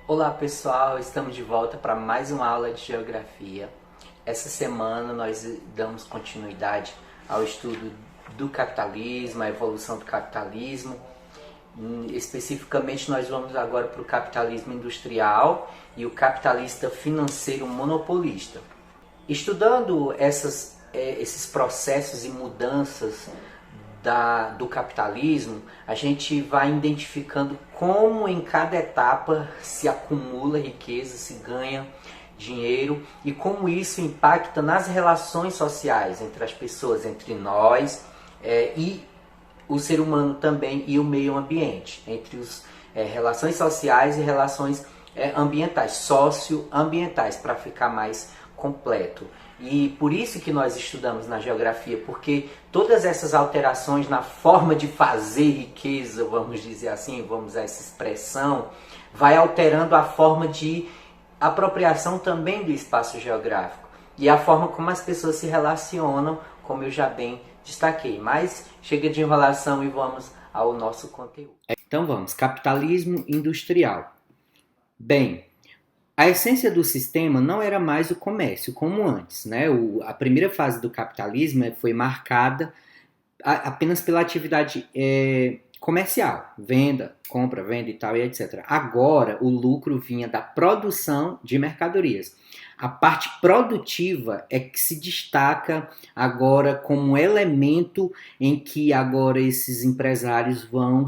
Olá pessoal, estamos de volta para mais uma aula de Geografia. Essa semana nós damos continuidade ao estudo do capitalismo, a evolução do capitalismo. Especificamente nós vamos agora para o capitalismo industrial e o capitalista financeiro monopolista. Estudando esses processos e mudanças do capitalismo, a gente vai identificando como em cada etapa se acumula riqueza, se ganha dinheiro e como isso impacta nas relações sociais entre as pessoas, entre nós e o ser humano também e o meio ambiente, entre as relações sociais e relações ambientais, socioambientais, para ficar mais completo. E por isso que nós estudamos na geografia, porque todas essas alterações na forma de fazer riqueza, vamos dizer assim, vamos usar essa expressão, vai alterando a forma de apropriação também do espaço geográfico e a forma como as pessoas se relacionam, como eu já bem destaquei. Mas chega de enrolação e vamos ao nosso conteúdo. Então vamos, capitalismo industrial. Bem, a essência do sistema não era mais o comércio, como antes, né? A primeira fase do capitalismo foi marcada apenas pela atividade comercial, venda, compra, venda e tal, e etc. Agora, o lucro vinha da produção de mercadorias. A parte produtiva é que se destaca agora como elemento em que agora esses empresários vão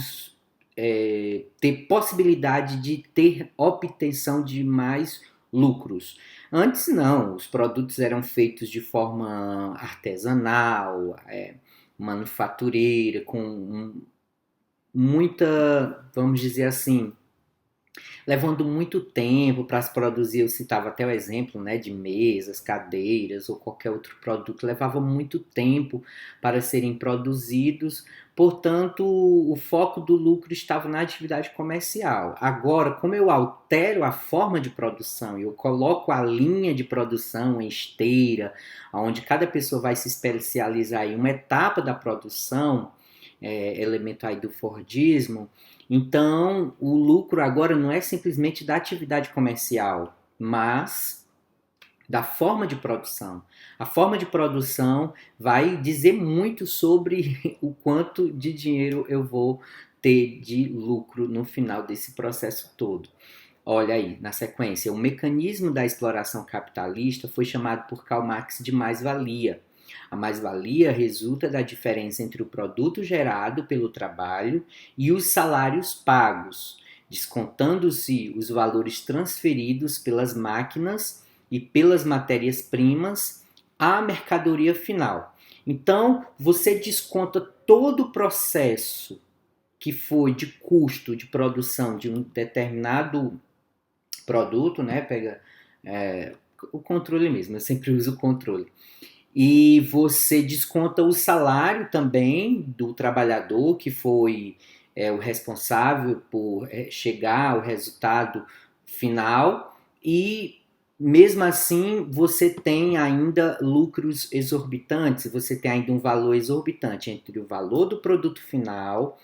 ter possibilidade de ter obtenção de mais lucros. Antes não, os produtos eram feitos de forma artesanal, manufatureira, com muita, vamos dizer assim, levando muito tempo para se produzir. Eu citava até o exemplo, né, de mesas, cadeiras ou qualquer outro produto, levava muito tempo para serem produzidos, portanto o foco do lucro estava na atividade comercial. Agora, como eu altero a forma de produção, eu coloco a linha de produção em esteira, onde cada pessoa vai se especializar em uma etapa da produção, elemento aí do Fordismo. Então, o lucro agora não é simplesmente da atividade comercial, mas da forma de produção. A forma de produção vai dizer muito sobre o quanto de dinheiro eu vou ter de lucro no final desse processo todo. Olha aí, na sequência, o mecanismo da exploração capitalista foi chamado por Karl Marx de mais-valia. A mais-valia resulta da diferença entre o produto gerado pelo trabalho e os salários pagos, descontando-se os valores transferidos pelas máquinas e pelas matérias-primas à mercadoria final. Então, você desconta todo o processo que foi de custo de produção de um determinado produto, né? Pega o controle mesmo, eu sempre uso o controle. E você desconta o salário também do trabalhador que foi o responsável por chegar ao resultado final, e mesmo assim você tem ainda lucros exorbitantes, você tem ainda um valor exorbitante entre o valor do produto final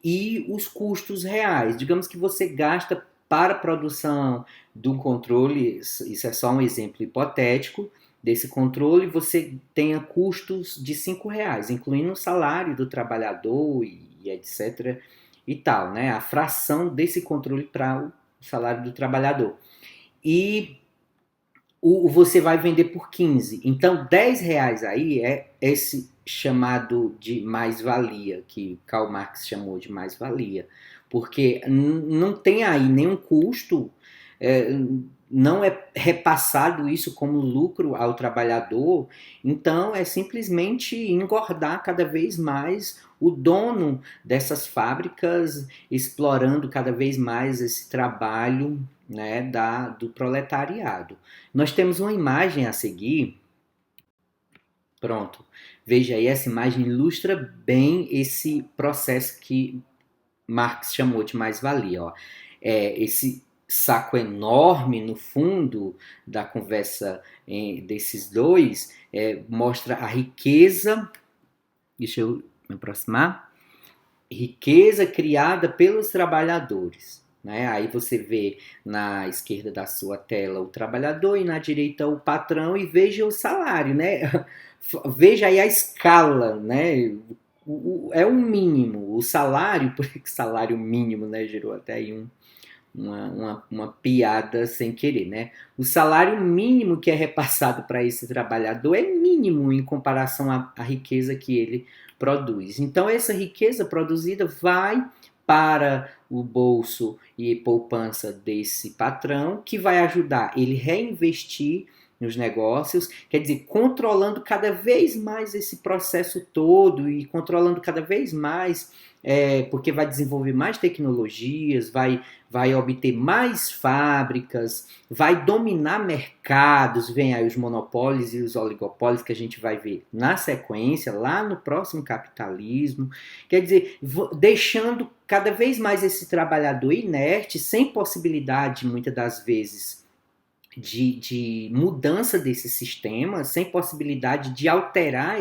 e os custos reais. Digamos que você gasta para a produção do controle, isso é só um exemplo hipotético, desse controle, você tenha custos de R$5, incluindo o salário do trabalhador e etc. e tal, né? A fração desse controle para o salário do trabalhador. E você vai vender por 15. Então, R$10 aí é esse chamado de mais-valia, que Karl Marx chamou de mais-valia. Porque não tem aí nenhum custo, não é repassado isso como lucro ao trabalhador, então é simplesmente engordar cada vez mais o dono dessas fábricas, explorando cada vez mais esse trabalho, né, do proletariado. Nós temos uma imagem a seguir. Pronto. Veja aí, essa imagem ilustra bem esse processo que Marx chamou de mais-valia. Esse saco enorme no fundo da conversa desses dois mostra a riqueza. Deixa eu me aproximar. Riqueza criada pelos trabalhadores. né? Aí você vê na esquerda da sua tela o trabalhador e na direita o patrão e veja o salário, né? Veja aí a escala, né? É um mínimo. O salário, por que salário mínimo, né? Gerou até aí uma piada sem querer, né? O salário mínimo que é repassado para esse trabalhador é mínimo em comparação à riqueza que ele produz. Então, essa riqueza produzida vai para o bolso e poupança desse patrão, que vai ajudar ele reinvestir nos negócios, quer dizer, controlando cada vez mais esse processo todo e controlando cada vez mais, porque vai desenvolver mais tecnologias, vai obter mais fábricas, vai dominar mercados, vem aí os monopólios e os oligopólios que a gente vai ver na sequência, lá no próximo capitalismo, quer dizer, deixando cada vez mais esse trabalhador inerte, sem possibilidade, muitas das vezes, de mudança desse sistema, sem possibilidade de alterar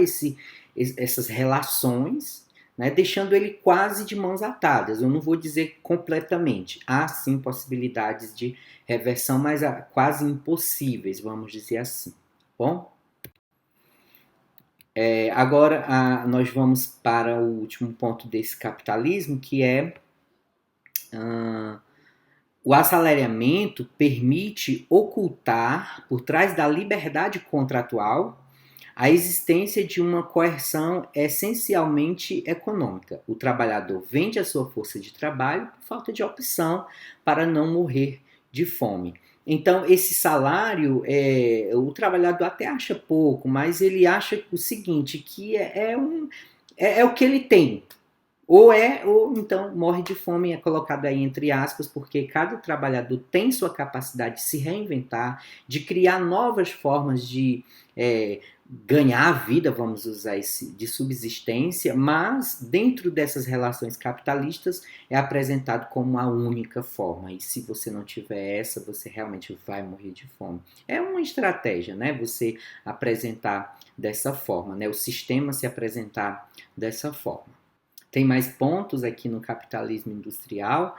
essas relações, né, deixando ele quase de mãos atadas. Eu não vou dizer completamente. Há sim possibilidades de reversão, mas quase impossíveis, vamos dizer assim. Bom? Agora nós vamos para o último ponto desse capitalismo, que é o assalariamento permite ocultar, por trás da liberdade contratual, a existência de uma coerção essencialmente econômica. O trabalhador vende a sua força de trabalho por falta de opção para não morrer de fome. Então, esse salário, o trabalhador até acha pouco, mas ele acha o seguinte, que é o que ele tem. Ou então morre de fome, é colocado aí entre aspas, porque cada trabalhador tem sua capacidade de se reinventar, de criar novas formas de ganhar a vida, vamos usar esse, de subsistência, mas dentro dessas relações capitalistas é apresentado como a única forma. E se você não tiver essa, você realmente vai morrer de fome. É uma estratégia, né? Você apresentar dessa forma, né? O sistema se apresentar dessa forma. Tem mais pontos aqui no capitalismo industrial.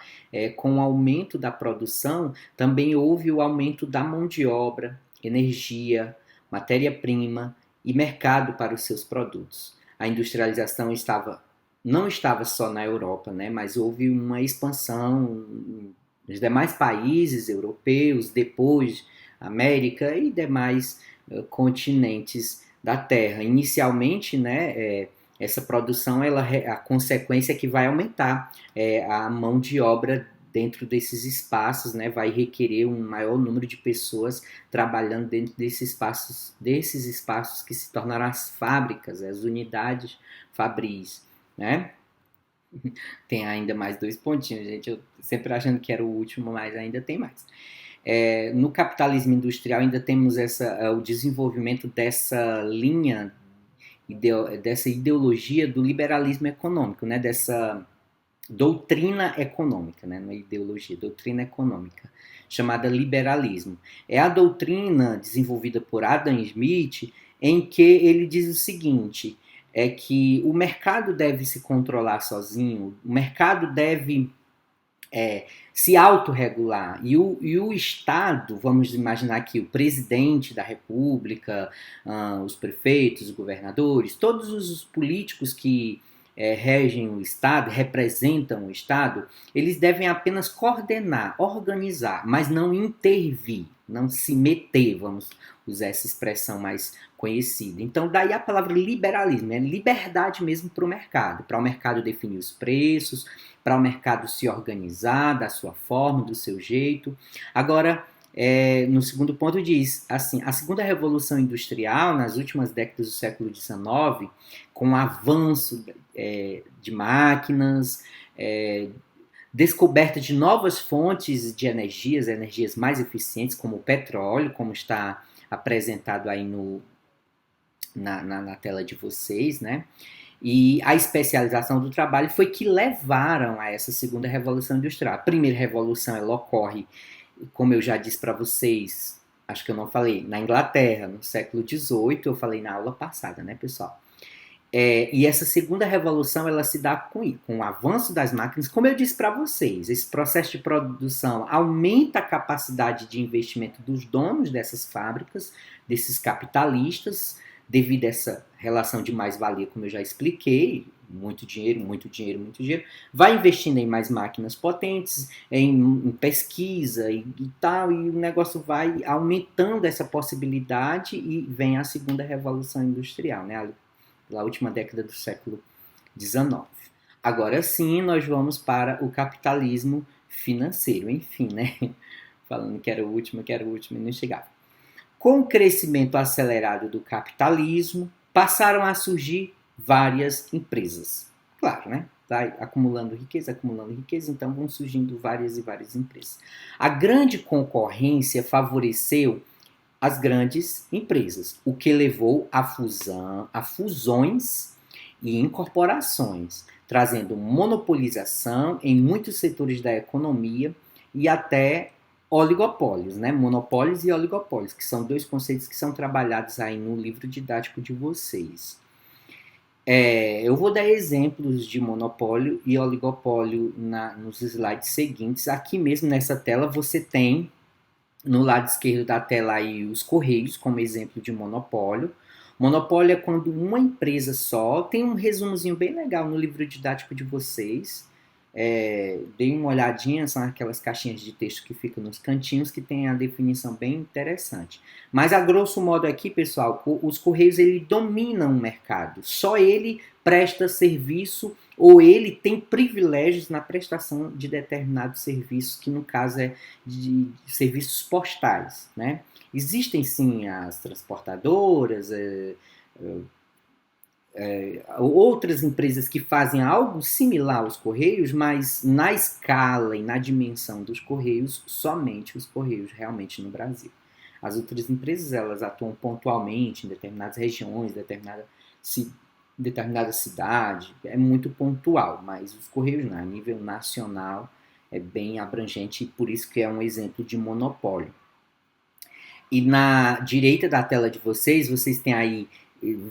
Com o aumento da produção, também houve o aumento da mão de obra, energia, matéria-prima e mercado para os seus produtos. A industrialização não estava só na Europa, né, mas houve uma expansão nos demais países europeus, depois América e demais continentes da Terra. Inicialmente, né, essa produção, a consequência é que vai aumentar a mão de obra dentro desses espaços, né? Vai requerer um maior número de pessoas trabalhando dentro desses espaços que se tornaram as fábricas, as unidades fabris, né? Tem ainda mais 2 pontinhos, gente. Eu sempre achando que era o último, mas ainda tem mais. No capitalismo industrial ainda temos o desenvolvimento dessa linha dessa ideologia do liberalismo econômico, né? Dessa doutrina econômica, né? Não é ideologia, doutrina econômica, chamada liberalismo. É a doutrina desenvolvida por Adam Smith, em que ele diz o seguinte, é que o mercado deve se controlar sozinho, o mercado deve se autorregular. E o Estado, vamos imaginar que o presidente da República, os prefeitos, os governadores, todos os políticos que regem o Estado, representam o Estado, eles devem apenas coordenar, organizar, mas não intervir, não se meter, vamos usar essa expressão mais conhecida. Então, daí a palavra liberalismo, é liberdade mesmo para o mercado definir os preços, para o mercado se organizar da sua forma, do seu jeito. Agora, no segundo ponto diz, assim, a segunda revolução industrial, nas últimas décadas do século XIX, com o avanço de máquinas, descoberta de novas fontes de energias mais eficientes, como o petróleo, como está apresentado aí na tela de vocês, né? E a especialização do trabalho foi que levaram a essa segunda revolução industrial. A primeira revolução ela ocorre, como eu já disse para vocês, acho que eu não falei, na Inglaterra, no século XVIII, eu falei na aula passada, né, pessoal? E essa segunda revolução ela se dá com o avanço das máquinas. Como eu disse para vocês, esse processo de produção aumenta a capacidade de investimento dos donos dessas fábricas, desses capitalistas, devido a essa relação de mais-valia, como eu já expliquei, muito dinheiro, muito dinheiro, muito dinheiro, vai investindo em mais máquinas potentes, em pesquisa e tal, e o negócio vai aumentando essa possibilidade e vem a segunda revolução industrial, né? Na última década do século XIX. Agora sim, nós vamos para o capitalismo financeiro. Enfim, né? Falando que era o último e não chegava. Com o crescimento acelerado do capitalismo, passaram a surgir várias empresas. Claro, né? Vai acumulando riqueza, então vão surgindo várias e várias empresas. A grande concorrência favoreceu as grandes empresas, o que levou a fusões e incorporações, trazendo monopolização em muitos setores da economia e até oligopólios, né? Monopólios e oligopólios, que são dois conceitos que são trabalhados aí no livro didático de vocês. Eu vou dar exemplos de monopólio e oligopólio nos slides seguintes. Aqui mesmo nessa tela você tem no lado esquerdo da tela aí os Correios como exemplo de monopólio. Monopólio é quando uma empresa só, tem um resumozinho bem legal no livro didático de vocês. Dei uma olhadinha, são aquelas caixinhas de texto que ficam nos cantinhos que tem a definição bem interessante. Mas a grosso modo aqui, pessoal, os Correios ele dominam o mercado. Só ele presta serviço ou ele tem privilégios na prestação de determinados serviços, que no caso é de serviços postais, né? Existem sim as transportadoras, outras empresas que fazem algo similar aos Correios, mas na escala e na dimensão dos Correios, somente os Correios realmente no Brasil. As outras empresas elas atuam pontualmente em determinadas regiões, determinada cidade, é muito pontual, mas os Correios não, a nível nacional é bem abrangente e por isso que é um exemplo de monopólio. E na direita da tela de vocês têm aí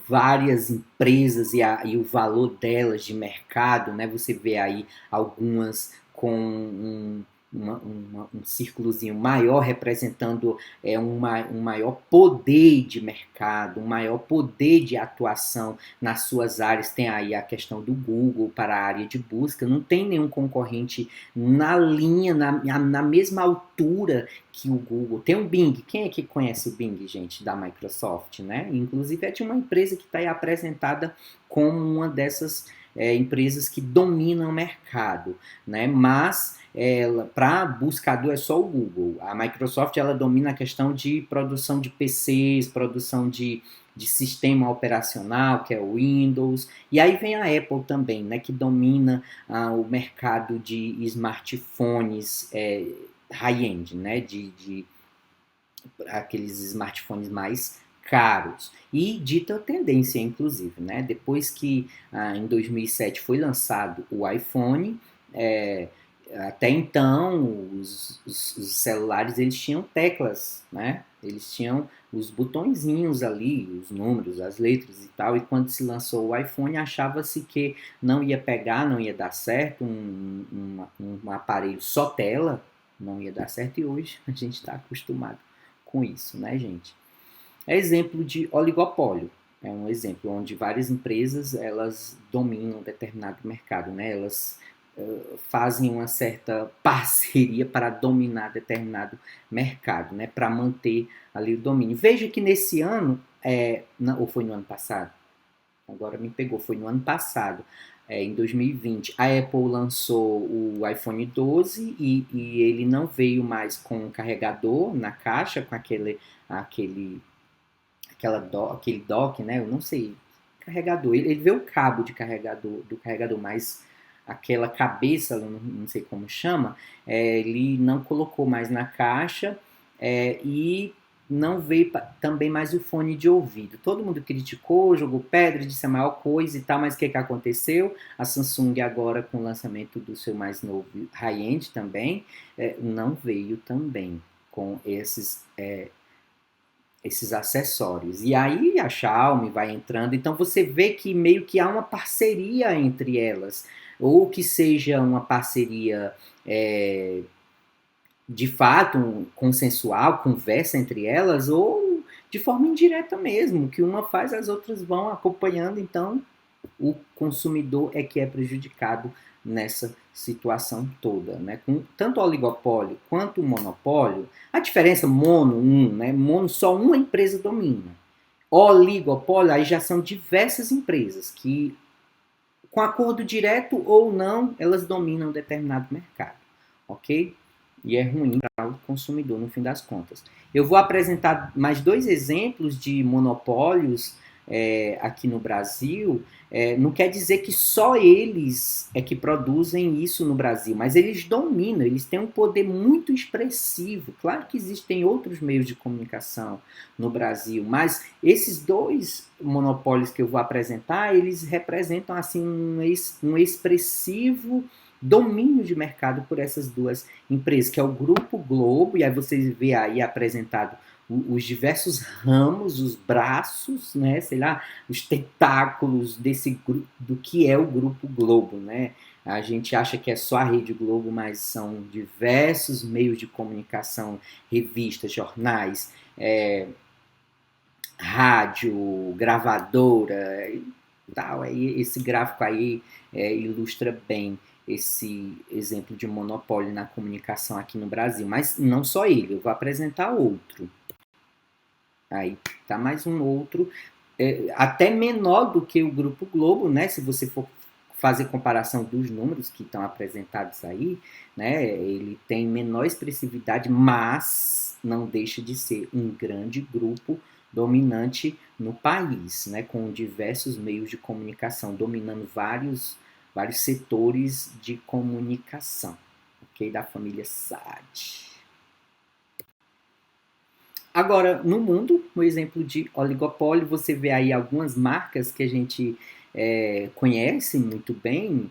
várias empresas e o valor delas de mercado, né? Você vê aí algumas com um círculozinho maior representando um maior poder de mercado, um maior poder de atuação nas suas áreas. Tem aí a questão do Google para a área de busca, não tem nenhum concorrente na linha, na mesma altura que o Google. Tem o Bing, quem é que conhece o Bing, gente, da Microsoft, né? Inclusive é de uma empresa que está aí apresentada como uma dessas empresas que dominam o mercado, né? Mas para buscador é só o Google. A Microsoft ela domina a questão de produção de PCs, produção de sistema operacional, que é o Windows. E aí vem a Apple também, né, que domina o mercado de smartphones high-end, né, de aqueles smartphones mais caros. E dita tendência, inclusive, né? Depois que em 2007 foi lançado o iPhone, até então os celulares eles tinham teclas, né? Eles tinham os botõezinhos ali, os números, as letras e tal. E quando se lançou o iPhone, achava-se que não ia pegar, não ia dar certo um aparelho só tela, não ia dar certo. E hoje a gente está acostumado com isso, né, gente? É exemplo de oligopólio. É um exemplo onde várias empresas elas dominam determinado mercado, né? Elas fazem uma certa parceria para dominar determinado mercado, né? Para manter ali o domínio. Veja que nesse ano, ou foi no ano passado? Agora me pegou, foi no ano passado. Em 2020, a Apple lançou o iPhone 12 e ele não veio mais com um carregador na caixa, com aquele dock, né? Eu não sei, carregador. Ele veio o cabo de carregador, do carregador, mas aquela cabeça, não sei como chama, ele não colocou mais na caixa e não veio também mais o fone de ouvido. Todo mundo criticou, jogou pedra, disse a maior coisa e tal, mas o que aconteceu? A Samsung agora com o lançamento do seu mais novo high-end também, não veio também com esses esses acessórios. E aí a Xiaomi vai entrando, então você vê que meio que há uma parceria entre elas, ou que seja uma parceria de fato consensual, conversa entre elas, ou de forma indireta mesmo, que uma faz, as outras vão acompanhando, então o consumidor é que é prejudicado nessa situação toda, né? Com tanto o oligopólio quanto o monopólio, a diferença né? Mono só uma empresa domina. Oligopólio aí já são diversas empresas que, com acordo direto ou não, elas dominam determinado mercado, ok? E é ruim para o consumidor, no fim das contas. Eu vou apresentar mais dois exemplos de monopólios aqui no Brasil. Não quer dizer que só eles é que produzem isso no Brasil, mas eles dominam, eles têm um poder muito expressivo. Claro que existem outros meios de comunicação no Brasil, mas esses dois monopólios que eu vou apresentar, eles representam assim um expressivo domínio de mercado por essas duas empresas, que é o Grupo Globo, e aí você vê aí apresentado os diversos ramos, os braços, né, sei lá, os tentáculos do que é o Grupo Globo, né? A gente acha que é só a Rede Globo, mas são diversos meios de comunicação, revistas, jornais, rádio, gravadora e tal. Aí, esse gráfico aí ilustra bem esse exemplo de monopólio na comunicação aqui no Brasil. Mas não só ele, eu vou apresentar outro. Aí tá mais um outro, até menor do que o Grupo Globo, né? Se você for fazer comparação dos números que estão apresentados aí, né? Ele tem menor expressividade, mas não deixa de ser um grande grupo dominante no país, né? Com diversos meios de comunicação, dominando vários setores de comunicação, ok? Da família SAD. Agora, no mundo, no exemplo de oligopólio, você vê aí algumas marcas que a gente conhece muito bem,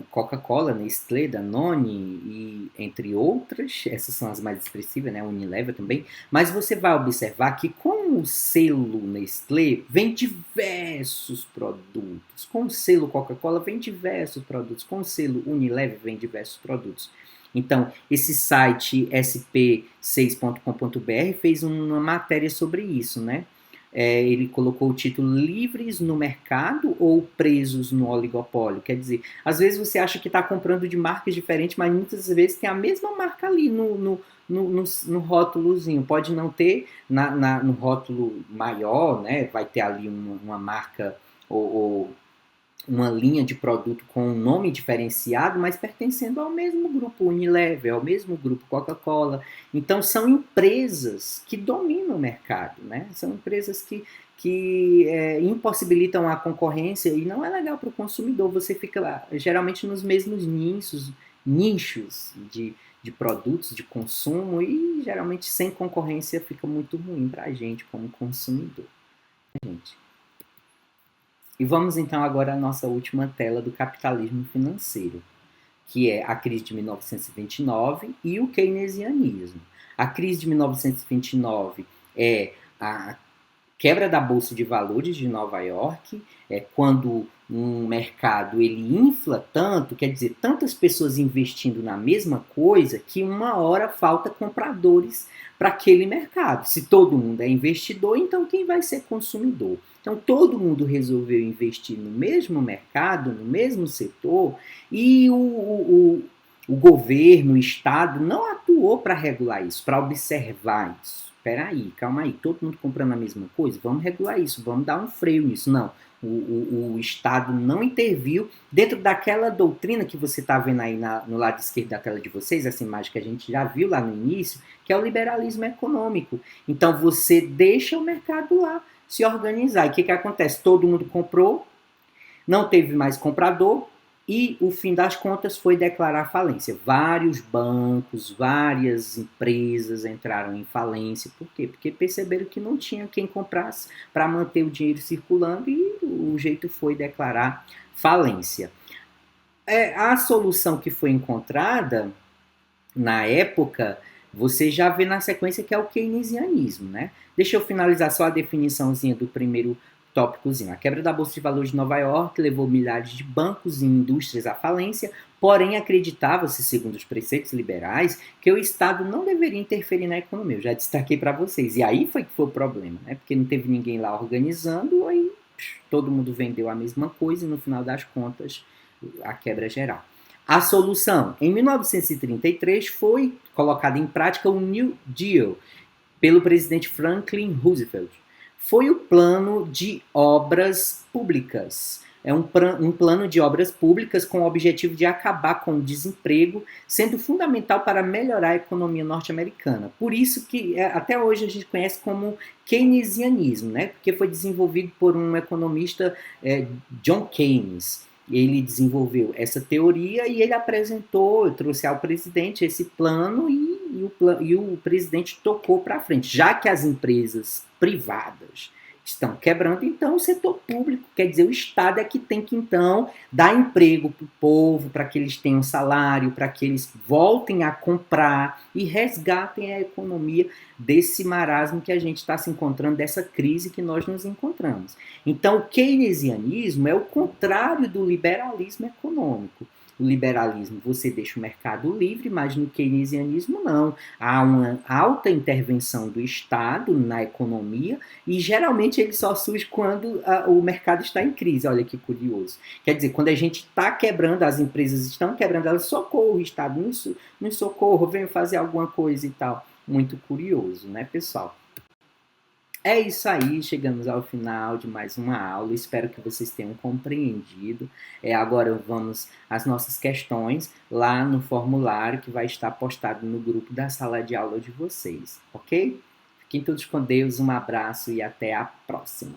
Coca-Cola, Nestlé, Danone e entre outras, essas são as mais expressivas, né? Unilever também, mas você vai observar que com o selo Nestlé vem diversos produtos, com o selo Coca-Cola vem diversos produtos, com o selo Unilever vem diversos produtos. Então, esse site sp6.com.br fez uma matéria sobre isso, né? Ele colocou o título Livres no Mercado ou Presos no Oligopólio. Quer dizer, às vezes você acha que está comprando de marcas diferentes, mas muitas vezes tem a mesma marca ali no rótulozinho. Pode não ter no rótulo maior, né? Vai ter ali uma marca ou uma linha de produto com um nome diferenciado, mas pertencendo ao mesmo grupo Unilever, ao mesmo grupo Coca-Cola. Então, são empresas que dominam o mercado, né? São empresas que impossibilitam a concorrência e não é legal para o consumidor. Você fica lá, geralmente nos mesmos nichos de produtos de consumo e geralmente sem concorrência fica muito ruim para a gente como consumidor. Gente. E vamos então agora à nossa última tela do capitalismo financeiro, que é a crise de 1929 e o keynesianismo. A crise de 1929 é a quebra da Bolsa de Valores de Nova York, quando um mercado ele infla tanto, quer dizer, tantas pessoas investindo na mesma coisa, que uma hora falta compradores para aquele mercado. Se todo mundo é investidor, então quem vai ser consumidor? Então todo mundo resolveu investir no mesmo mercado, no mesmo setor, e o governo, o Estado, não atuou para regular isso, para observar isso. Espera aí, calma aí, todo mundo comprando a mesma coisa? Vamos regular isso, vamos dar um freio nisso. Não, o Estado não interviu dentro daquela doutrina que você está vendo aí no lado esquerdo da tela de vocês, essa imagem que a gente já viu lá no início, que é o liberalismo econômico. Então você deixa o mercado lá se organizar. E o que acontece? Todo mundo comprou, não teve mais comprador, e o fim das contas foi declarar falência. Vários bancos, várias empresas entraram em falência. Por quê? Porque perceberam que não tinha quem comprasse para manter o dinheiro circulando e o jeito foi declarar falência. A solução que foi encontrada na época Você já vê na sequência que é o keynesianismo, né? Deixa eu finalizar só a definiçãozinha do primeiro tópicozinho. A quebra da Bolsa de Valores de Nova York levou milhares de bancos e indústrias à falência, porém acreditava-se, segundo os preceitos liberais, que o Estado não deveria interferir na economia. Eu já destaquei para vocês. E aí foi que foi o problema, né? Porque não teve ninguém lá organizando, aí todo mundo vendeu a mesma coisa e no final das contas a quebra geral. A solução, em 1933, foi colocada em prática o New Deal pelo presidente Franklin Roosevelt. Foi o plano de obras públicas. É um plano de obras públicas com o objetivo de acabar com o desemprego, sendo fundamental para melhorar a economia norte-americana. Por isso que até hoje a gente conhece como keynesianismo, né? Porque foi desenvolvido por um economista, John Keynes. Ele desenvolveu essa teoria e ele apresentou, trouxe ao presidente esse plano e o presidente tocou para frente. Já que as empresas privadas estão quebrando, então o setor público, quer dizer, o Estado é que tem que então dar emprego para o povo, para que eles tenham salário, para que eles voltem a comprar e resgatem a economia desse marasmo que a gente está se encontrando, dessa crise que nós nos encontramos. Então, o keynesianismo é o contrário do liberalismo econômico. O liberalismo você deixa o mercado livre, mas no keynesianismo não. Há uma alta intervenção do Estado na economia e geralmente ele só surge quando o mercado está em crise. Olha que curioso. Quer dizer, quando a gente está quebrando, as empresas estão quebrando, elas socorro, o Estado nos socorro, venha fazer alguma coisa e tal. Muito curioso, né, pessoal? É isso aí, chegamos ao final de mais uma aula. Espero que vocês tenham compreendido. Agora vamos às nossas questões lá no formulário que vai estar postado no grupo da sala de aula de vocês, ok? Fiquem todos com Deus, um abraço e até a próxima.